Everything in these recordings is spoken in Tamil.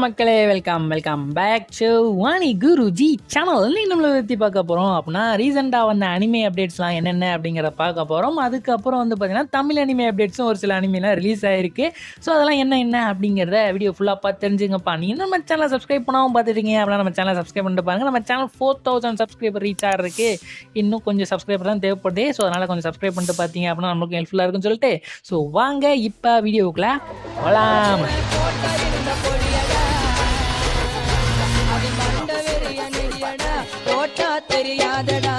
மக்களே, welcome back to Vani Guruji channel. இன்னைக்கு நம்மளை பற்றி பார்க்க போகிறோம் அப்படின்னா ரீசெண்டாக வந்த அனிமே அப்டேட்ஸ்லாம் என்னென்ன அப்படிங்கிறத பார்க்க போகிறோம். அதுக்கப்புறம் வந்து பார்த்தீங்கன்னா தமிழ் அனிமே அப்டேட்ஸும் ஒரு சில அனிமைலாம் ரிலீஸ் ஆகிருக்கு. ஸோ அதெல்லாம் என்ன அப்படிங்கிறத வீடியோ ஃபுல்லாக பார்த்து தெரிஞ்சுங்கப்பா. நீங்கள் நம்ம சேனலை சப்ஸ்கிரைப் பண்ணாமல் பார்த்துருக்கீங்க அப்படின்னா நம்ம சேனலை சப்ஸ்கிரைப் பண்ணிட்டு பாருங்கள். நம்ம சேனல் 4000 சப்ஸ்கிரைபர் ரீச் ஆகிறதுக்கு இன்னும் கொஞ்சம் சப்ஸ்கிரைபர் தான் தேவைப்படுது. ஸோ அதனால் கொஞ்சம் சப்ஸ்கிரைப் பண்ணிட்டு பார்த்தீங்க அப்படின்னா நமக்கு ஹெல்ப்ஃபுல்லாக இருக்குன்னு சொல்லிட்டு ஸோ வாங்க இப்போ வீடியோவுக்குள்ள போகலாம். தெரியாதடா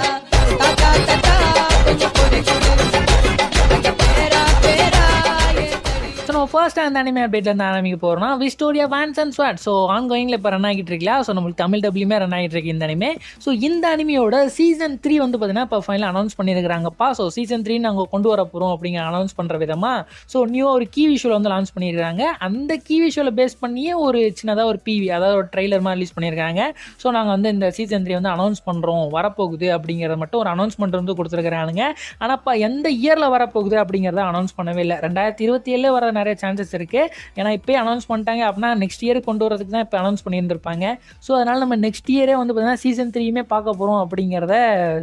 ஃபர்ஸ்ட் அந்த அனிமே அப்டேட்லேருந்து ஆரம்பிக்க போகிறோம்னா விஸ்டோரியா வேன்ஸ் அண்ட் ஸ்வாட். ஸோ ஆன்கோயிங்கில் இப்போ ரன் ஆகிட்டு இருக்கல. ஸோ நம்மளுக்கு தமிழ் டபிள்யூமே ரன் ஆகிட்டு இருக்கு இந்த அனிமே. ஸோ இந்த அனிமையோட சீசன் 3 வந்து பார்த்தீங்கன்னா இப்போ ஃபைனல் அனௌன்ஸ் பண்ணியிருக்கிறாங்கப்பா. ஸோ சீசன் 3 நாங்கள் கொண்டு வர போகிறோம் அப்படிங்கிற அனௌன்ஸ் பண்ணுற விதமாக ஸோ நியூ ஒரு கீ விஷுவல் வந்து லான்ச் பண்ணியிருக்காங்க. அந்த கீ விஷுவலை பேஸ் பண்ணியே ஒரு சின்னதாக ஒரு பிவி, அதாவது ஒரு ட்ரெய்லர் மாதிரி ரிலீஸ் பண்ணியிருக்காங்க. ஸோ நாங்கள் வந்து இந்த சீசன் 3 வந்து அனௌன்ஸ் பண்ணுறோம், வரப்போகுது அப்படிங்கிறத மட்டும் ஒரு அனௌன்ஸ்மெண்ட் வந்து கொடுத்துருக்குறானுங்க. ஆனாப்பா எந்த இயரில் வரப்போகுது அப்படிங்கிறத அனௌன்ஸ் பண்ணவே இல்லை. 2027 வர நிறைய சான்சஸ் இருக்குது. ஏன்னா இப்போயே அனௌன்ஸ் பண்ணிட்டாங்க அப்படின்னா நெக்ஸ்ட் இயர் கொண்டு வரதுக்கு தான் இப்போ அனௌன்ஸ் பண்ணியிருந்திருப்பாங்க. ஸோ அதனால் நம்ம நெக்ஸ்ட் இயரே வந்து பார்த்தீங்கன்னா சீசன் 3யுமே பார்க்க போகிறோம் அப்படிங்கிறத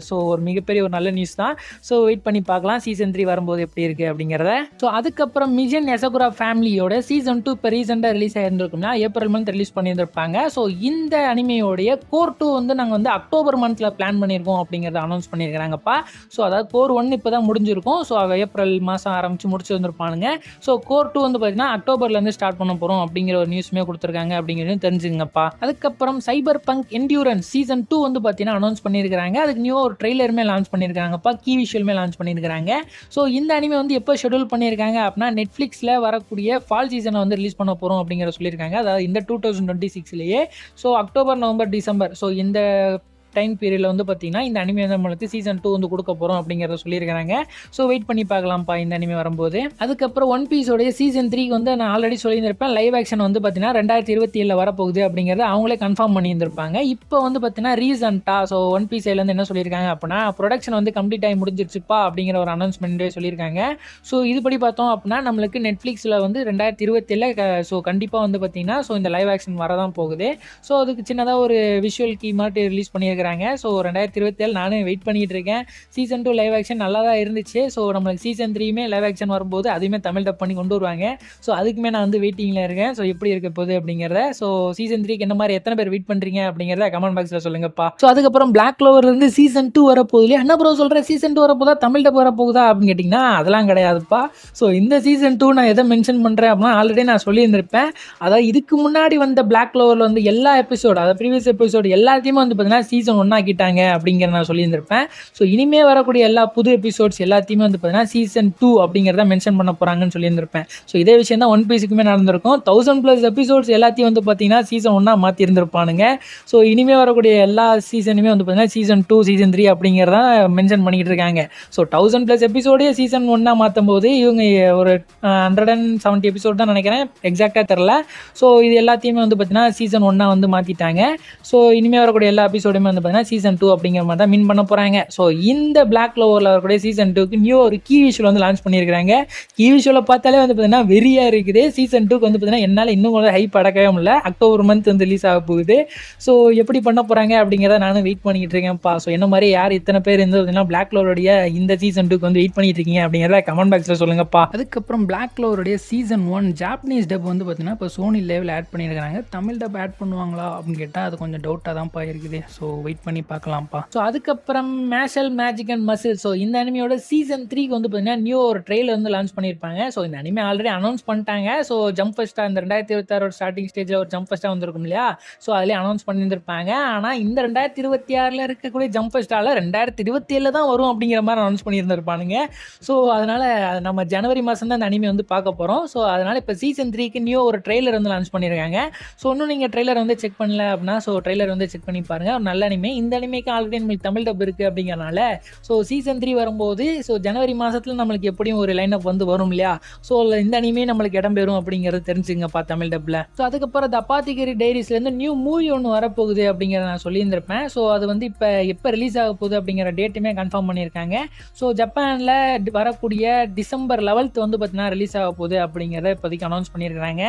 ஸோ ஒரு மிகப்பெரிய ஒரு நல்ல நியூஸ் தான். ஸோ வெயிட் பண்ணி பார்க்கலாம் சீசன் 3 வரும்போது எப்படி இருக்குது அப்படிங்கிறத. ஸோ அதுக்கப்புறம் மிஷன் யசகுரா ஃபேமிலியோட சீசன் 2 இப்போ ரீசெண்டாக ரிலீஸ் ஆகிருந்திருக்கும்னா ஏப்ரல் மந்த் ரிலீஸ் பண்ணியிருந்திருப்பாங்க. ஸோ இந்த அனிமையோடைய கோர் 2 வந்து நாங்கள் வந்து அக்டோபர் மந்தில் பிளான் பண்ணியிருக்கோம் அப்படிங்கிறத அனௌன்ஸ் பண்ணியிருக்கிறாங்கப்பா. ஸோ அதாவது கோர் 1 இப்போ தான் முடிஞ்சிருக்கும். ஸோ ஏப்ரல் மாதம் ஆரம்பித்து முடிச்சு வந்திருப்பானுங்க. ஸோ கோர் 2 வந்து பார்த்தீங்கன்னா அக்டோபர்லேருந்து ஸ்டார்ட் பண்ண போகிறோம் அப்படிங்கிற ஒரு நியூஸுமே கொடுத்துருக்காங்க அப்படிங்கிறது தெரிஞ்சுங்கப்பா. அதுக்கப்புறம் சைபர் பங்க் என்டியூரன்ஸ் சீசன் 2 வந்து பார்த்தீங்கன்னா அனௌன்ஸ் பண்ணியிருக்காங்க. அதுக்கு நியூ ஒரு ட்ரெய்லருமே லான்ச் பண்ணியிருக்காங்கப்பா, கீ விஷுவலுமே லான்ச் பண்ணியிருக்காங்க. ஸோ இந்த அனிமே வந்து எப்போ ஷெடியூல் பண்ணியிருக்காங்க அப்படின்னா நெட்ஃப்ளிக்ஸில் வரக்கூடிய ஃபால் சீசனை வந்து ரிலீஸ் பண்ண போகிறோம் அப்படிங்கிற சொல்லியிருக்காங்க. அதாவது இந்த 2026லேயே. So October, November, December so இந்த டைம் பீரியடில் வந்து பார்த்தீங்கன்னா இந்த அனிமே நம்மளுக்கு சீசன் 2 வந்து கொடுக்க போகிறோம் அப்படிங்கிறத சொல்லியிருக்காங்க. ஸோ வெயிட் பண்ணி பார்க்கலாம்ப்பா இந்த அனிமே வரும்போது. அதுக்கப்புறம் ஒன் பீஸோடைய சீசன் 3 வந்து நான் ஆல்ரெடி சொல்லியிருந்திருப்பேன். லைவ் ஆக்ஷன் வந்து பார்த்தீங்கன்னா 2027 வரப்போகுது அப்படிங்கிறத அவங்களே கன்ஃபார்ம் பண்ணியிருந்திருப்பாங்க. இப்போ வந்து பார்த்தீங்கன்னா ரீசெண்டாக ஸோ ஒன் பீஸ் சைட்லேருந்து என்ன சொல்லியிருக்காங்க அப்படின்னா ப்ரொடக்ஷன் வந்து கம்ப்ளீட் ஆகி முடிஞ்சிருச்சுப்பா அப்படிங்கிற ஒரு அனௌன்ஸ்மெண்ட்டே சொல்லியிருக்காங்க. ஸோ இதுபடி பார்த்தோம் அப்படின்னா நம்மளுக்கு நெட்ஃப்ளிக்ஸில் வந்து 2027 ஸோ கண்டிப்பாக வந்து பார்த்தீங்கன்னா ஸோ இந்த லைவ் ஆக்ஷன் வரதான் போகுது. ஸோ அதுக்கு சின்னதாக ஒரு விஷுவல் கீ மாதிரி ரிலீஸ் பண்ணியிருக்காங்க. ஸோ 2027 நானும் வெயிட் பண்ணிட்டு இருக்கேன். சீசன் 2 லைவ் ஆக்ஷன் நல்லா தான் இருந்துச்சு. ஸோ நம்மளுக்கு சீசன் 3யுமே லைவ் ஆக்ஷன் வரும்போது அதையுமே தமிழ் டப் பண்ணி கொண்டு வருவாங்க. ஸோ அதுக்குமே நான் வந்து வெயிட்டிங்கில் இருக்கேன். ஸோ எப்படி இருக்க போகுது அப்படிங்கிறத. ஸோ சீசன் 3க்கு என்ன மாதிரி எத்தனை பேர் வெயிட் பண்ணுறீங்க அப்படிங்கிறத கமெண்ட் பாக்ஸில் சொல்லுங்கப்பா. ஸோ அதுக்கப்புறம் பிளாக் க்ளோவர்லேருந்து சீசன் 2 வரப்போகுது இல்லையா? என்ன ப்ரோ சொல்கிறேன், சீசன் 2 வரப்போதா, தமிழ் டப் வரப்போகுதா அப்படின்னு கேட்டிங்கன்னா அதெல்லாம் கிடையாதுப்பா. ஸோ இந்த சீசன் 2 நான் எதை மென்ஷன் பண்ணுறேன் அப்படின்னா ஆல்ரெடி நான் சொல்லியிருந்திருப்பேன். அதாவது இதுக்கு முன்னாடி வந்த பிளாக் க்ளோவரில் வந்து எல்லா எபிசோடு, அதாவது ப்ரீவியஸ் எபிசோடு எல்லாத்தையுமே வந்து பார்த்தீங்கன்னா சீசன் 1 ஆக்கிட்டாங்க அப்படிங்கிற நான் சொல்லியிருந்திருப்பேன். ஸோ இனிமே வரக்கூடிய எல்லா புது எபிசோட்ஸ் எல்லாத்தையுமே வந்து பார்த்தீங்கன்னா சீசன் 2 அப்படிங்கிறத மென்ஷன் பண்ண போகிறாங்கன்னு சொல்லியிருந்திருப்பேன். ஸோ இதே விஷயம் தான் ஒன் பீஸுக்குமே நடந்திருக்கும். 1000+ எபிசோட்ஸ் எல்லாத்தையும் வந்து பார்த்தீங்கன்னா சீசன் 1 மாற்றி இருந்திருப்பானுங்க. ஸோ இனிமேல் வரக்கூடிய எல்லா சீசனுமே வந்து பார்த்தீங்கன்னா சீசன் 2 சீசன் 3 அப்படிங்கிறத மென்ஷன் பண்ணிக்கிட்டு இருக்காங்க. ஸோ 1000+ எபிசோடே சீசன் 1 மாற்றும் போது இவங்க ஒரு 170 எபிசோட் தான் நினைக்கிறேன், எக்ஸாக்டாக தெரில. ஸோ இது எல்லாத்தையுமே வந்து பார்த்தீங்கன்னா சீசன் 1 வந்து மாற்றிட்டாங்க. ஸோ இனிமேல் வரக்கூடிய எல்லா எபிசோடுமே வந்து பார்த்தீங்கன்னா சீசன் 2 அப்படிங்கிற மாதிரி தான் மீன் பண்ண போகிறாங்க. ஸோ இந்த பிளாக் க்ளோவரில் வரக்கூடிய சீசன் 2க்கு நியூ ஒரு கீ விஷுவல் வந்து லான்ச் பண்ணியிருக்காங்க. கீ விஷுவலை பார்த்தாலே வந்து பார்த்தீங்கன்னா வெறியாக இருக்குது. சீசன் 2க்கு வந்து பார்த்தீங்கன்னா என்னால் இன்னும் கொஞ்சம் ஹைப் அடக்கவே முடியல. அக்டோபர் மந்த் வந்து ரிலீஸ் ஆக போகுது. ஸோ எப்படி பண்ண போகிறாங்க அப்படிங்கிறத நானும் வெயிட் பண்ணிக்கிட்டு இருக்கேன்ப்பா. ஸோ என்ன மாதிரி யார் இத்தனை பேர் இருந்து பார்த்தீங்கன்னா பிளாக் க்ளோவருடைய இந்த சீசன் 2க்கு வந்து வெயிட் பண்ணிட்டு இருக்கீங்க அப்படிங்கிறத கமெண்ட் பாக்ஸில் சொல்லுங்கப்பா. அதுக்கப்புறம் பிளாக் க்ளோவருடைய சீசன் 1 ஜாப்பனீஸ் டப் வந்து பார்த்தீங்கன்னா இப்போ சோனி லேவில் ஆட் பண்ணியிருக்காங்க. தமிழ் டப் ஆட் பண்ணுவாங்களா அப்படின்னு கேட்டால் அது கொஞ்சம் டவுட்டாக தான்ப்பா இருக்குது. ஸோ வெயிட் பண்ணி பார்க்கலாம்ப்பா. ஸோ அதுக்கப்புறம் Mashle magic and muscle. So இந்த அனிமையோட சீசன் 3க்கு வந்து பார்த்தீங்கன்னா நியூ ஒரு ட்ரெய்லர் வந்து லான்ச் பண்ணியிருப்பாங்க. ஸோ இந்த அனிமே ஆல்ரெடி அனௌன்ஸ் பண்ணிட்டாங்க. ஸோ ஜம்ப் ஃபஸ்ட்டாக இந்த 2026 ஸ்டார்டிங் ஸ்டேஜில் ஒரு ஜம்ப் ஃபஸ்ட்டாக வந்திருக்கும் இல்லையா? ஸோ அதிலே அனௌன்ஸ் பண்ணியிருந்திருப்பாங்க. ஆனால் இந்த 2026 இருக்கக்கூடிய ஜம்ப் ஃபஸ்ட்டால் 2027 தான் வரும் அப்படிங்கிற மாதிரி அனௌன்ஸ் பண்ணியிருந்திருப்பானுங்க. ஸோ அதனால் நம்ம ஜனவரி மாதம் தான் இந்த அனிமே வந்து பார்க்க போகிறோம். ஸோ அதனால் இப்போ சீசன் 3க்கு நியூ ஒரு ட்ரெய்லர் வந்து லான்ச் பண்ணியிருக்காங்க. ஸோ இன்னும் நீங்கள் ட்ரெய்லர் வந்து செக் பண்ணல அப்படின்னா ஸோ ட்ரெய்லர் வந்து செக் பண்ணி பாருங்கள். ஒரு நல்ல அனிமே அனிமே. இந்த அனிமேக்கு ஆல்ரெடி நம்மளுக்கு தமிழ் டப் இருக்குது அப்படிங்கிறனால ஸோ சீசன் 3 வரும்போது ஸோ ஜனவரி மாதத்தில் நம்மளுக்கு எப்படியும் ஒரு லைன் அப் வந்து வரும் இல்லையா. ஸோ இந்த அனிமே நம்மளுக்கு இடம்பெறும் அப்படிங்கிறது தெரிஞ்சுங்கப்பா தமிழ் டப்பில். ஸோ அதுக்கப்புறம் த அப்பாத்திகரி டைரிஸ்லேருந்து நியூ மூவி ஒன்று வரப்போகுது அப்படிங்கிறத நான் சொல்லியிருந்திருப்பேன். ஸோ அது வந்து எப்போ ரிலீஸ் ஆக போகுது அப்படிங்கிற டேட்டுமே கன்ஃபார்ம் பண்ணியிருக்காங்க. ஸோ ஜப்பானில் வரக்கூடிய டிசம்பர் 11th வந்து பார்த்தீங்கன்னா ரிலீஸ் ஆக போகுது அப்படிங்கிறத இப்போதைக்கு அனௌன்ஸ் பண்ணியிருக்காங்க.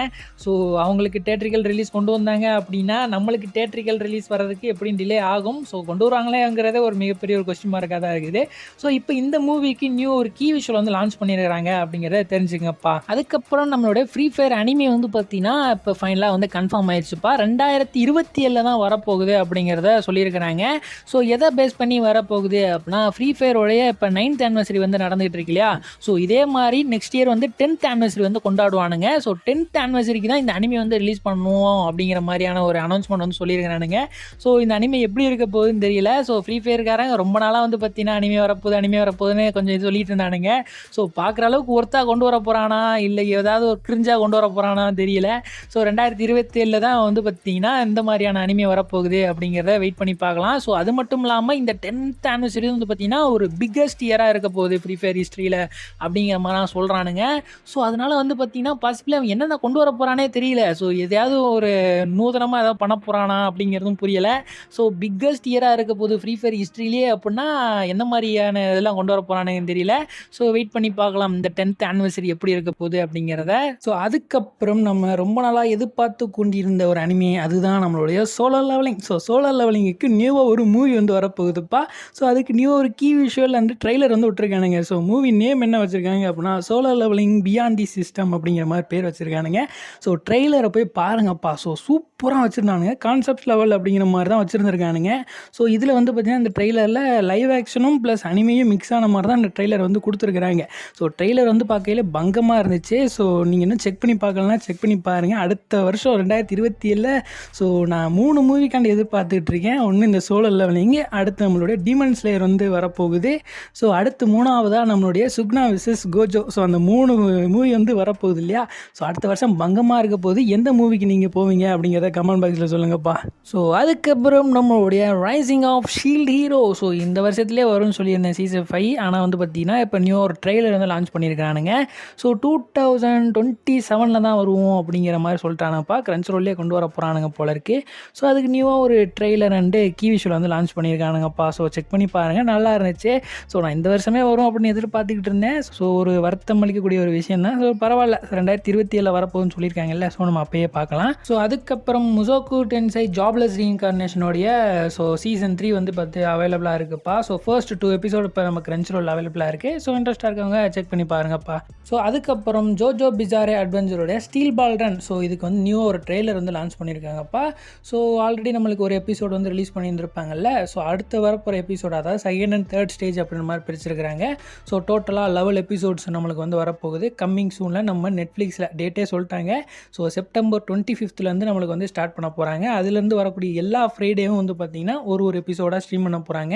ஸோ அவங்களுக்கு தேட்ரிக்கல் ரிலீஸ் கொண்டு வந்தாங்க அப்படின்னா நம்மளுக்கு தேட்ரிக்கல் ரிலீஸ் வர்றதுக்கு எப்படியும் டிலே ஆகும். ஸோ கொண்டு வருவாங்களேங்கிறத ஒரு மிகப்பெரிய ஒரு கொஸ்டின் மார்க்காக தான் இருக்குது. ஸோ இப்போ இந்த மூவிக்கு நியூ ஒரு கீ விஷுவல் வந்து லான்ச் பண்ணியிருக்காங்க அப்படிங்கிறத தெரிஞ்சுங்கப்பா. அதுக்கப்புறம் நம்மளோட ஃப்ரீ ஃபயர் அனிமே வந்து பார்த்தீங்கன்னா இப்போ ஃபைனலாக வந்து கன்ஃபார்ம் ஆயிடுச்சுப்பா. 2027 தான் வரப்போகுது அப்படிங்கிறத சொல்லியிருக்கிறாங்க. ஸோ எதை பேஸ் பண்ணி வரப்போகுது அப்படின்னா ஃப்ரீ ஃபயரோடைய இப்போ 9th anniversary வந்து நடந்துகிட்டு இருக்கு இல்லையா. ஸோ இதே மாதிரி நெக்ஸ்ட் இயர் வந்து 10th anniversary வந்து கொண்டாடுவானுங்க. ஸோ 10th anniversary தான் இந்த அனிமே வந்து ரிலீஸ் பண்ணுவோம் அப்படிங்கிற மாதிரியான ஒரு அனௌன்ஸ்மெண்ட் வந்து சொல்லியிருக்கிறானுங்க. ஸோ இந்த அனிமே எப்படி இருக்க போகுதுன்னு தெரியல. ஸோ ஃப்ரீ ஃபயர்காரங்க ரொம்ப நாளாக வந்து பார்த்தீங்கன்னா அனிமே வரப்போகுதுன்னு கொஞ்சம் சொல்லிட்டு இருந்தானுங்க. ஸோ பார்க்குற அளவுக்கு ஒர்த்தாக கொண்டு வர போகிறானா இல்லை ஏதாவது ஒரு கிரிஞ்சாக கொண்டு வர போகிறானா தெரியல. ஸோ 2027 தான் வந்து பார்த்தீங்கன்னா இந்த மாதிரியான அனிமே வரப்போகுது அப்படிங்கிறத வெயிட் பண்ணி பார்க்கலாம். ஸோ அது மட்டும் இல்லாமல் இந்த 10th anniversary வந்து பார்த்தீங்கன்னா ஒரு பிக்கஸ்ட் இயராக இருக்க போகுது ஃப்ரீ ஃபயர் ஹிஸ்ட்ரியில் அப்படிங்கிற மாதிரிலாம் சொல்கிறானுங்க. ஸோ அதனால் வந்து பார்த்தீங்கன்னா பாசிபிளாக அவன் என்னென்ன கொண்டு வர போகிறானே தெரியல. ஸோ எதையாவது ஒரு நூதனமாக ஏதாவது பண்ண போகிறானா அப்படிங்கிறதும் புரியலை. ஸோ பிக்கஸ்ட் இயராக இருக்க போகுது ஃப்ரீ ஃபயர் ஹிஸ்ட்ரியிலே அப்படின்னா என்ன மாதிரியான இதெல்லாம் கொண்டு வர போகிறானுங்கன்னு தெரியல. ஸோ வெயிட் பண்ணி பார்க்கலாம் இந்த 10th anniversary எப்படி இருக்க போகுது அப்படிங்கிறத. ஸோ அதுக்கப்புறம் நம்ம ரொம்ப நாளாக எதிர்பார்த்து கொண்டிருந்த ஒரு அனிமே அதுதான் நம்மளுடைய சோலோ லெவலிங். ஸோ சோலோ லெவலிங்குக்கு நியூவாக ஒரு மூவி வந்து வரப்போகுதுப்பா. ஸோ அதுக்கு நியூவாக ஒரு கீ விஷுவல் அண்ட் ட்ரெய்லர் வந்து விட்டுருக்கானுங்க. ஸோ மூவி நேம் என்ன வச்சுருக்காங்க அப்படின்னா solo leveling beyond the system அப்படிங்கிற மாதிரி பேர் வச்சுருக்கானுங்க. ஸோ ட்ரெய்லரை போய் பாருங்கப்பா. ஸோ சூப்பராக வச்சுருந்தானுங்க. கான்செப்ட் லெவல் அப்படிங்கிற மாதிரி தான் வச்சுருந்துருக்கானுங்க. ஸோ இதில் வந்து பார்த்திங்கன்னா இந்த ட்ரெய்லரில் லைவ் ஆக்ஷனும் ப்ளஸ் அனிமையும் மிக்ஸ் ஆன மாதிரி தான் இந்த ட்ரெய்லர் வந்து கொடுத்துருக்குறாங்க. ஸோ ட்ரெய்லர் வந்து பார்க்கையில பங்கமாக இருந்துச்சு. ஸோ நீங்கள் இன்னும் செக் பண்ணி பார்க்கலாம், செக் பண்ணி பாருங்கள். அடுத்த வருஷம் 2027 ஸோ நான் 3 மூவிக்காண்டி எதிர்பார்த்துக்கிட்டு இருக்கேன். ஒன்று இந்த சோலோ லெவலிங், அடுத்து நம்மளுடைய டீமன் ஸ்லேயர் வந்து வரப்போகுது. ஸோ அடுத்து 3ஆவதாக நம்மளுடைய சுக்னா விசஸ் கோஜோ. ஸோ அந்த 3 மூவி வந்து வரப்போகுது இல்லையா. ஸோ அடுத்த வருஷம் பங்கமாக இருக்க போது எந்த மூவிக்கு நீங்கள் போவீங்க அப்படிங்கிறத கமெண்ட் பாக்ஸில் சொல்லுங்கப்பா. ஸோ அதுக்கப்புறம் நம்மளுடைய rising of shield hero. So இந்த வருஷத்துலேயே வரும்னு சொல்லியிருந்தேன் சீசன் 5. ஆனால் வந்து பார்த்தீங்கன்னா இப்போ நியூ ஒரு ட்ரெய்லர் வந்து லான்ச் பண்ணியிருக்கானுங்க. ஸோ 2027 தான் வருவோம் அப்படிங்கிற மாதிரி சொல்லிட்டானுப்பா. கிரன்ச் ரோல்லே கொண்டு வர போகிறானுங்க போல இருக்குது. ஸோ அதுக்கு நியூவாக ஒரு ட்ரெய்லர் அண்டு கீ விஷுவல் வந்து லான்ச் பண்ணியிருக்கானுங்கப்பா. ஸோ செக் பண்ணி பாருங்கள், நல்லா இருந்துச்சு. ஸோ நான் இந்த வருஷமே வரும் அப்படின்னு எதிர்பார்த்துக்கிட்டு இருந்தேன். ஸோ ஒரு வருத்தம் அளிக்கக்கூடிய ஒரு விஷயம் தான். ஸோ பரவாயில்ல, 2027 வரப்போகுதுன்னு சொல்லியிருக்காங்கல்ல. ஸோ நம்ம அப்பயே பார்க்கலாம். ஸோ அதுக்கப்புறம் முசோக்கு டென்சை ஜாப்லெஸ் ரீஇன்கார்னேஷனுடைய ஸோ சீசன் 3 வந்து அவைலபிளாக இருக்குப்பா. ஸோ ஃபர்ஸ்ட் 2 எபிசோடு இப்போ நம்ம கிரன்ச் ரோல் அவைலபிளாக இருக்குது. ஸோ இன்ட்ரெஸ்ட்டாக இருக்கவங்க செக் பண்ணி பாருங்கப்பா. ஸோ அதுக்கப்புறம் ஜோஜோ பிசாரே அட்வென்ச்சரோடைய ஸ்டீல் பால் ரன். ஸோ இதுக்கு வந்து நியூவாக ஒரு ட்ரெய்லர் வந்து லான்ச் பண்ணியிருக்காங்கப்பா. ஸோ ஆல்ரெடி நம்மளுக்கு ஒரு எபிசோடு வந்து ரிலீஸ் பண்ணியிருந்திருப்பாங்கல்ல. ஸோ அடுத்த வரப்போகிற எபிசோடு அதாவது 2nd and 3rd ஸ்டேஜ் அப்படின்ற மாதிரி பிரிச்சிருக்கிறாங்க. ஸோ டோட்டலாக 11 எபிசோட்ஸ் நம்மளுக்கு வந்து வரப்போகுது. கம்மிங் சூனில் நம்ம நெட்ஃப்ளிக்ஸில் டேட்டே சொல்லிட்டாங்க. ஸோ செப்டம்பர் 25th நம்மளுக்கு வந்து ஸ்டார்ட் பண்ண போகிறாங்க. அதுலேருந்து வரக்கூடிய எல்லா ஃப்ரைடேவும் வந்து பார்த்திங்கன்னா ஒரு எபிசோடாக ஸ்ட்ரீம் பண்ண போகிறாங்க.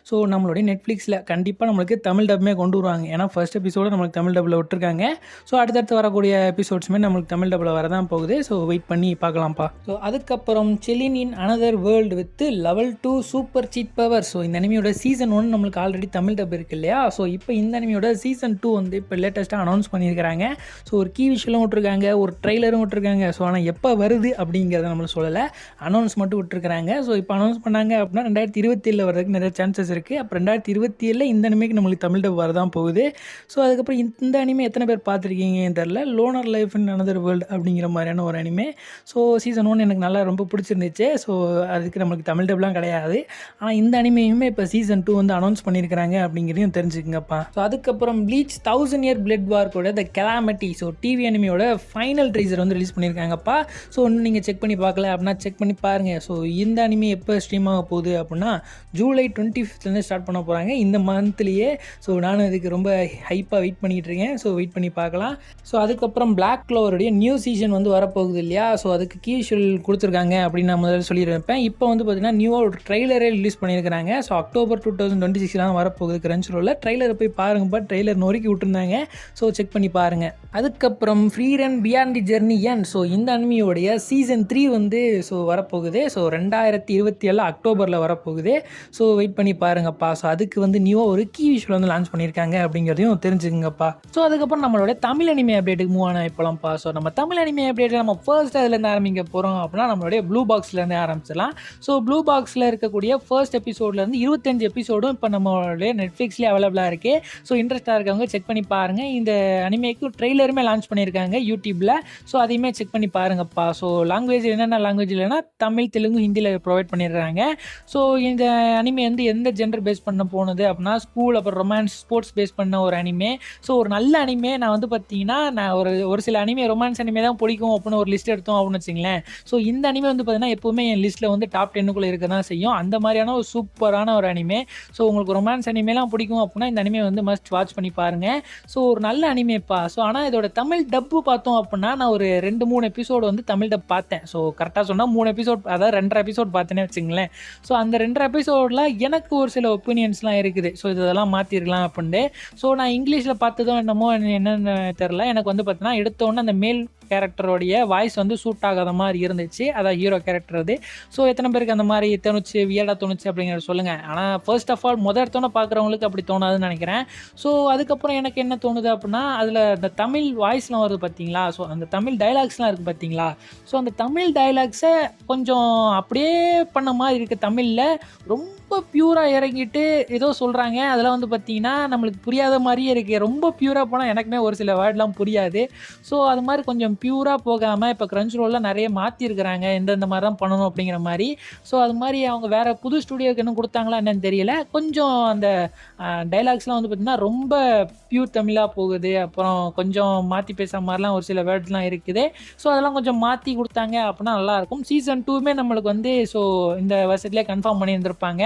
ஸோ நம்மளுடைய நெட்ஃப்ளிக்ஸில் கண்டிப்பாக நம்மளுக்கு தமிழ் டப்புமே கொண்டு வருவாங்க. ஏன்னா ஃபர்ஸ்ட் எபிசோடு நம்மளுக்கு தமிழ் டப்பில் விட்டுருக்காங்க. ஸோ அடுத்தடுத்து வரக்கூடிய எபிசோட்ஸுமே நம்மளுக்கு தமிழ் டப்பில் வரதான் போகுது. ஸோ வெயிட் பண்ணி பார்க்கலாம்ப்பா. ஸோ அதுக்கப்புறம் செலின் in another world with level 2 super cheat power. So இந்த அனிமியோட சீசன் 1 நம்மளுக்கு ஆல்ரெடி தமிழ் டப் இருக்குது இல்லையா. ஸோ இப்போ இந்த அனிமியோட சீசன் 2 வந்து இப்போ லேட்டஸ்ட்டாக அனௌன்ஸ் பண்ணியிருக்கிறாங்க. ஸோ ஒரு கீ விஷுவலும் விட்டுருக்காங்க, ஒரு ட்ரெய்லரும் விட்டுருக்காங்க. ஸோ ஆனால் எப்போ வருது அப்படிங்கிறத நம்மளுக்கு சொல்லலை, அனௌன்ஸ் மட்டும் விட்டுருக்காங்க. ஸோ இப்போ அனௌன்ஸ் பண்ணாங்க அப்படின்னா 2027 வரதுக்கு நிறைய சான்சஸ் இருக்குது. அப்போ 2027 இந்த அனிமேக்கு நம்மளுக்கு தமிழ் டப் வரதான் போகுது. ஸோ அதுக்கப்புறம் இந்த அனிமே எத்தனை பேர் பார்த்துருக்கீங்கன்னு தெரில, லோனர் லைஃப் இன் அனதர் வேர்ல்டு அப்படிங்கிற மாதிரியான ஒரு அனிமே. ஸோ சீசன் 1 எனக்கு நல்லா ரொம்ப பிடிச்சிருந்துச்சு. ஸோ அதுக்கு நம்மளுக்கு தமிழ் டப்லாம் கிடையாது. ஆனால் இந்த அனிமேயுமே இப்போ சீசன் 2 வந்து அனௌன்ஸ் பண்ணியிருக்கிறாங்க அப்படிங்கிறதையும் தெரிஞ்சுக்கங்கப்பா. ஸோ அதுக்கப்புறம் ப்ளீச் 1000 Year Blood War கூட த கெலாமிட்டி. ஸோ டிவி அனிமையோட ஃபைனல் ட்ரீசர் வந்து ரிலீஸ் பண்ணியிருக்காங்கப்பா. ஸோ இன்னும் நீங்கள் செக் பண்ணி பார்க்கல அப்படின்னா செக் பண்ணி பாருங்கள். ஸோ இந்த அனிமே எப்போ ஸ்ட்ரீம் ஆக போகுது அப்படின்னா ஜூலை 25th ஸ்டார்ட் பண்ண போகிறாங்க இந்த மந்த்லேயே. ஸோ நானும் இதுக்கு ரொம்ப ஹைப்பாக வெயிட் பண்ணிகிட்டு இருக்கேன். ஸோ வெயிட் பண்ணி பார்க்கலாம். ஸோ அதுக்கப்புறம் பிளாக் க்ளோவருடைய நியூ சீசன் வந்து வரப்போகுது இல்லையா. ஸோ அதுக்கு கீ விஷுவல் கொடுத்துருக்காங்க அப்படின்னு நான் முதல்ல சொல்லியிருப்பேன். இப்போ வந்து பார்த்தீங்கன்னா நியூவாக ஒரு ட்ரெய்லரே ரிலீஸ் பண்ணியிருக்காங்க. ஸோ அக்டோபர் 2026 தான் வரப்போகுது கிரன்ச் ரோலில். ட்ரெய்லரை போய் பாருங்கப்பா, ட்ரெய்லர் நொறுக்கி விட்டுருந்தாங்க. ஸோ செக் பண்ணி பாருங்கள். அதுக்கப்புறம் free run beyond the journey N. So இந்த அனிமியோடைய சீசன் 3 வந்து வரப்போகுது. ஸோ 2027 ஒருவேளை அக்டோபரில் வரப்போகுது. ஸோ வெயிட் பண்ணி பாருங்கப்பா. ஸோ அதுக்கு வந்து நியூவாக ஒரு கீ விஷுவல் வந்து லான்ச் பண்ணியிருக்காங்க அப்படிங்கிறதையும் தெரிஞ்சுக்குங்கப்பா. ஸோ அதுக்கப்புறம் நம்மளோட தமிழ் அனிமே அப்டேட்டுக்கு மூவ் ஆன இப்போலாம்ப்பா. ஸோ நம்ம தமிழ் அனிமே அப்டேட்டில் நம்ம ஃபர்ஸ்ட் அதுலேருந்து ஆரம்பிக்க போகிறோம் அப்படின்னா நம்மளுடைய ப்ளூ பாக்ஸ்லேருந்து ஆரம்பிச்சிடலாம். ஸோ ப்ளூ பாக்ஸில் இருக்கக்கூடிய ஃபர்ஸ்ட் எபிசோட்லேருந்து 25 எபிசோடும் இப்போ நம்மளுடைய நெட்ஃப்ளிக்ஸ்லேயே அவைலபிளாக இருக்குது. ஸோ இன்ட்ரெஸ்ட்டாக இருக்கவங்க செக் பண்ணி பாருங்கள். இந்த அனிமேக்கு ட்ரெய்லருமே லான்ச் பண்ணியிருக்காங்க யூடியூப்பில். ஸோ அதையுமே செக் பண்ணி பாருங்கப்பா. ஸோ லாங்குவேஜ் என்னென்ன லாங்குவேஜ் இல்லைன்னா தமிழ், தெலுங்கு, ஹிந்தியில் ப்ரொவைட் பண்ணிடுறாங்க. ஸோ இந்த அனிமே வந்து எந்த ஜெண்டர் பேஸ் பண்ண போனது அப்படின்னா ஸ்கூல், அப்புறம் ரொமான்ஸ், ஸ்போர்ட்ஸ் பேஸ் பண்ண ஒரு அனிமே. ஸோ ஒரு நல்ல அனிமே. நான் வந்து பார்த்தீங்கன்னா நான் ஒரு சில அனிமே ரொமான்ஸ் அனிமே தான் பிடிக்கும் அப்படின்னு ஒரு லிஸ்ட் எடுத்தோம் அப்படின்னு வச்சுங்களேன். ஸோ இந்த அனிமே வந்து பார்த்தீங்கன்னா எப்போவுமே என் லிஸ்ட்டில் வந்து டாப் 10க்குள்ளே இருக்க தான் செய்யும். அந்த மாதிரியான ஒரு சூப்பரான ஒரு அனிமே. ஸோ உங்களுக்கு ரொமான்ஸ் அனிமேலாம் பிடிக்கும் அப்படின்னா இந்த அனிமே வந்து மஸ்ட் வாட்ச் பண்ணி பாருங்கள். ஸோ ஒரு நல்ல அனிமேப்பா. ஸோ ஆனால் இதோட தமிழ் டப்பு பார்த்தோம் அப்படின்னா நான் ஒரு 2-3 எபிசோடு வந்து தமிழ் டப் பார்த்தேன். ஸோ கரெக்டாக சொன்னால் 3 எபிசோட், அதாவது 2.5 எபிசோட் பார்த்தேனே வச்சுங்களேன். ஸோ அந்த 2.5 எபிசோடில் எனக்கு ஒரு சில ஒப்பீனியன்ஸ்லாம் இருக்குது. ஸோ இதெல்லாம் மாற்றிருக்கலாம் அப்படின்ட்டு. ஸோ நான் இங்கிலீஷில் பார்த்ததும் என்னமோ என்னென்னு தெரில. எனக்கு வந்து பார்த்தீங்கன்னா எடுத்தோன்னே அந்த மேல் கேரக்டரோடைய வாய்ஸ் வந்து சூட் ஆகாத மாதிரி இருந்துச்சு. அதான் ஹீரோ கேரக்டர் அது. ஸோ எத்தனை பேருக்கு அந்த மாதிரி தோணுச்சு, வியர்டாக தோணுச்சு அப்படிங்கிறத சொல்லுங்கள். ஆனால் ஃபர்ஸ்ட் ஆஃப் ஆல் எடுத்தோன்னே பார்க்குறவங்களுக்கு அப்படி தோணாதுன்னு நினைக்கிறேன். ஸோ அதுக்கப்புறம் எனக்கு என்ன தோணுது அப்படின்னா அதில் அந்த தமிழ் வாய்ஸ்லாம் வருது பார்த்தீங்களா. ஸோ அந்த தமிழ் டைலாக்ஸ்லாம் இருக்குது பார்த்தீங்களா. ஸோ அந்த தமிழ் டைலாக்ஸை கொஞ்சம் அப்படியே பண்ண மாதிரி இருக்குது. தமிழில் ரொம்ப பியூராக இறங்கிட்டு ஏதோ சொல்கிறாங்க. அதெல்லாம் வந்து பார்த்தீங்கன்னா நம்மளுக்கு புரியாத மாதிரியே இருக்குது. ரொம்ப பியூராக போனால் எனக்குமே ஒரு சில வேர்ட்லாம் புரியாது. ஸோ அது மாதிரி கொஞ்சம் பியூராக போகாமல் இப்போ கிரன்ச் ரோலில் நிறைய மாற்றிருக்கிறாங்க. எந்தெந்த மாதிரி தான் பண்ணணும் அப்படிங்கிற மாதிரி. ஸோ அது மாதிரி அவங்க வேறு புது ஸ்டுடியோக்கு இன்னும் கொடுத்தாங்களா என்னன்னு தெரியல. கொஞ்சம் அந்த டைலாக்ஸ்லாம் வந்து பார்த்திங்கன்னா ரொம்ப பியூர் தமிழாக போகுது. அப்புறம் கொஞ்சம் மாற்றி பேசுகிற மாதிரிலாம் ஒரு சில வேர்ட்ஸ்லாம் இருக்குது. ஸோ அதெல்லாம் கொஞ்சம் மாற்றி கொடுத்தாங்க அப்படின்னா நல்லாயிருக்கும். சீசன் 2மே நம்மளுக்கு வந்து ஸோ இந்த வருஷத்துலேயே கன்ஃபார்ம் பண்ணியிருந்திருப்பாங்க.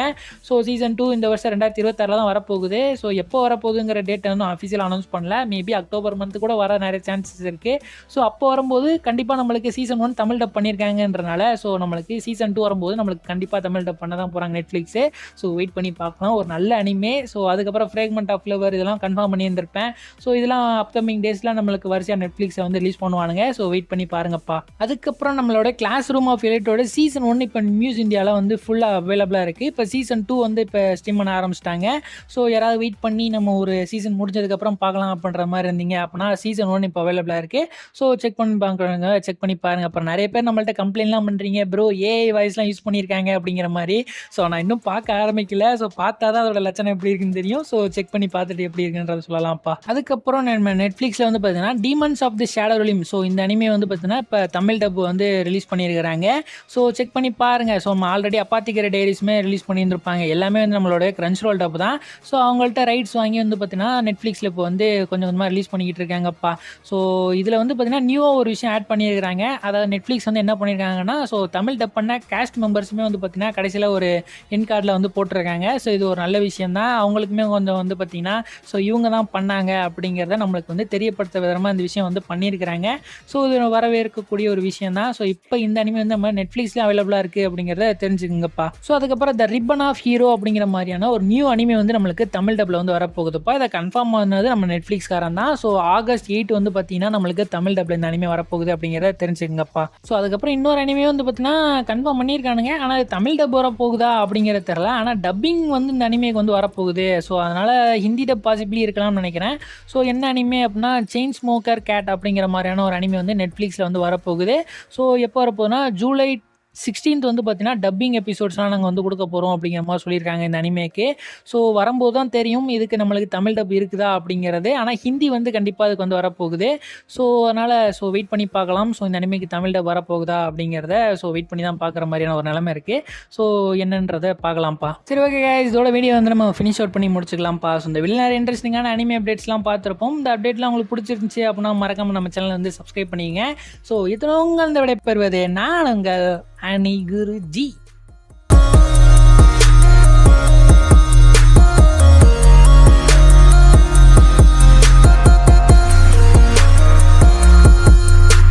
ஸோ சீசன் 2 இந்த வருஷம் 2026 தான் வரப்போகுது. ஸோ எப்போ வரப்போகுதுங்கிற டேட்டை வந்து அஃபிஷியல் அனௌன்ஸ் பண்ணல. மேபி அக்டோபர் மந்த்து கூட வர நிறைய சான்சஸ் இருக்குது. ஸோ அப்போ வரும்போது கண்டிப்பாக நம்மளுக்கு சீசன் 1 தமிழ் டப் பண்ணியிருக்காங்கன்றனால ஸோ நம்மளுக்கு சீசன் 2 வரும்போது நம்மளுக்கு கண்டிப்பாக தமிழ் டப் பண்ண தான் போகிறாங்க நெட்ஃப்ளிக்ஸு. ஸோ வெயிட் பண்ணி பார்க்கலாம். ஒரு நல்ல அனிமே. ஸோ அதுக்கப்புறம் ஃப்ரேக்மெண்ட் ஆஃப் ஃப்ளவர் இதெல்லாம் கன்ஃபார்ம் பண்ணியிருந்திருப்பேன். ஸோ இதெல்லாம் அப்கமிங் டேஸில் நம்மளுக்கு வரிசையாக நெட்ஃப்ளிக்ஸை வந்து ரிலீஸ் பண்ணுவானுங்க. ஸோ வெயிட் பண்ணி பாருங்கப்பா. அதுக்கப்புறம் நம்மளோட கிளாஸ் ரூம் ஆஃப் எலிட்டோட சீசன் 1 இப்போ நியூஸ் இந்தியாவில் வந்து ஃபுல்லாக அவைலபிளாக இருக்குது. இப்போ சீசன் 2 வந்து இப்போ ஸ்ட்ரீம் பண்ண ஆரம்பிச்சிட்டாங்க. ஸோ யாராவது வெயிட் பண்ணி நம்ம ஒரு சீசன் முடிஞ்சதுக்கப்புறம் பார்க்கலாம் அப்படின்ற மாதிரி இருந்தீங்க அப்படின்னா சீசன் 1 இப்போ அவைலபிளாக இருக்குது. ஸோ செக் பண்ணி பார்க்குறவங்க செக் பண்ணி பாருங்கள். அப்புறம் நிறைய பேர் நம்மள்ட்ட கம்ப்ளைண்ட்லாம் பண்ணுறீங்க, ப்ரோ ஏஐ வாய்ஸ்லாம் யூஸ் பண்ணியிருக்காங்க அப்படிங்கிற மாதிரி. ஸோ நான் இன்னும் பார்க்க ஆரம்பிக்கல. ஸோ பார்த்தா தான் அதோட லட்சணம் எப்படி இருக்குன்னு தெரியும். ஸோ செக் பண்ணி பார்த்துட்டு எப்படி இருக்குன்றதை சொல்லலாம்ப்பா. அதுக்கப்புறம் நம்ம நெட்ஃப்ளிக்ஸில் வந்து பார்த்தீங்கன்னா demons of the shadow realm. So இந்த அனிமே வந்து பார்த்தீங்கன்னா இப்போ தமிழ் டப் வந்து ரிலீஸ் பண்ணியிருக்கிறாங்க. ஸோ செக் பண்ணி பாருங்கள். ஸோ நம்ம ஆல்ரெடி அப்பாத்திக்கிற டைரிஸ்மே ரிலீஸ் பண்ணியிருந்திருப்பாங்க. எல்லாமே வந்து நம்மளோட கிரன்ச் ரோல் டப் தான். ஸோ அவங்கள்ட்ட ரைட்ஸ் வாங்கி வந்து பார்த்தீங்கன்னா நெட்ஃப்ளிக்ஸில் இப்போ வந்து கொஞ்சம் கொஞ்சமாக ரிலீஸ் பண்ணிக்கிட்டு இருக்காங்கப்பா. ஸோ இதில் வந்து பார்த்தீங்கன்னா நியூவாக ஒரு விஷயம் ஆட் பண்ணியிருக்கிறாங்க. அதாவது நெட்ஃப்ளிக்ஸ் வந்து என்ன பண்ணியிருக்காங்கன்னா ஸோ தமிழ் டப் பண்ண கேஸ்ட் மெம்பர்ஸுமே வந்து பார்த்தீங்கன்னா கடைசியில் ஒரு என் கார்டில் வந்து போட்டிருக்காங்க. ஸோ இது ஒரு நல்ல விஷயம் தான். அவங்களுக்குமே கொஞ்சம் வந்து பார்த்தீங்கன்னா ஸோ இவங்க தான் பண்ணாங்க அப்படிங்கிறத நம்மளுக்கு வந்து தெரியப்படுத்த விதமாக இந்த விஷயம் வந்து பண்ணியிருக்கிறாங்க. ஸோ இது வரவேற்கக்கூடிய ஒரு விஷயம் தான். ஸோ இப்போ இந்த அனிமே வந்து நம்ம நெட்ஃப்ளிக்ஸ்லேயும் அவைலபிளாக இருக்குது அப்படிங்கிறத தெரிஞ்சுக்குங்கப்பா. ஸோ அதுக்கப்புறம் த ரிப்பன் ஆஃப் ஹீரோ அப்படிங்கிற மாதிரியான ஒரு நியூ அனிமே வந்து நம்மளுக்கு தமிழ் டப்பில் வந்து வரப்போகுதுப்பா. இதை கன்ஃபார்ம் பண்ணது நம்ம நெட்ஃப்ளிக்ஸ்காரன் தான். ஸோ ஆகஸ்ட் 8 வந்து பார்த்தீங்கன்னா நம்மளுக்கு தமிழ் டப்பில் இந்த அனிமே வரப்போகுது அப்படிங்கிறத தெரிஞ்சுக்கங்கப்பா. ஸோ அதுக்கப்புறம் இன்னொரு அனிமே வந்து பார்த்தீங்கன்னா கன்ஃபார்ம் பண்ணியிருக்கானுங்க. ஆனால் அது தமிழ் டப் வரப்போகுதா அப்படிங்கிறது தெரில. ஆனால் டப்பிங் வந்து இந்த அனிமேக்கு வந்து வரப்போகுது. ஸோ அதனால் ஹிந்தி டப் பாசிபிளி இருக்கலாம்னு நினைக்கிறேன். ஸோ என்ன அனிமே அப்படின்னா செயின் ஸ்மோக்கர் கேட் அப்படிங்கிற மாதிரியான ஒரு அனிமே வந்து நெட்ஃப்ளிக்ஸில் வந்து வரப்போகுது. ஸோ எப்போ வரப்போகுதுன்னா ஜூலை 16th வந்து பார்த்தீங்கன்னா டப்பிங் எபிசோட்ஸ்லாம் நாங்கள் வந்து கொடுக்க போகிறோம் அப்படிங்கிற மாதிரி சொல்லியிருக்காங்க இந்த அனிமேக்கு. ஸோ வரும்போது தான் தெரியும் இதுக்கு நம்மளுக்கு தமிழ் டப் இருக்குதா அப்படிங்கிறது. ஆனால் ஹிந்தி வந்து கண்டிப்பாக அதுக்கு வந்து வரப்போகுது. ஸோ அதனால் வெயிட் பண்ணி பார்க்கலாம். ஸோ இந்த அனிமேக்கு தமிழ் டப் வரப்போகுதா அப்படிங்கிறத வெயிட் பண்ணி தான் பார்க்குற மாதிரியான ஒரு நிலைமை இருக்குது. ஸோ என்னன்றதை பார்க்கலாம்ப்பா. சரி, ஓகே guys, இதோட வீடியோ வந்து நம்ம ஃபினிஷ் அவுட் பண்ணி முடிச்சுக்கலாம்ப்பா. ஸோ இந்த வெளியில் நிறைய இன்ட்ரெஸ்டிங்கான அனிமே அப்டேட்ஸ்லாம் பார்த்துருப்போம். இந்த அப்டேட்லாம் உங்களுக்கு பிடிச்சிருந்துச்சி அப்படின்னா மறக்காமல் நம்ம சேனல் வந்து சப்ஸ்கிரைப் பண்ணிங்க. ஸோ இதனவங்க அந்த விடை பெறுவது நான் உங்கள் அணிகுருஜி.